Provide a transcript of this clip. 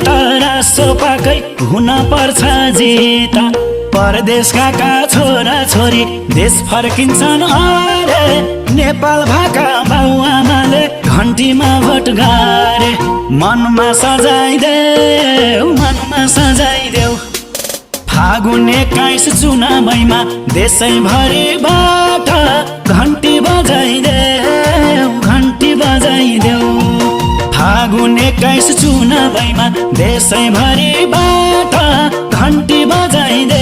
तर सोपाकै हुन पर्छ जिता परदेशका छोरा छोरी देश फर्किन्छन् अरे नेपाल भाका बाउआमाले घन्टीमा भोट गारे मनमा सजाइदेऊ फागुन 21 चुनावैमा देशैभरिबाट घन्टी बजाइदेऊ फागुन 21 चुनावैमा देशैभरिबाट घन्टी बजाइदेऊ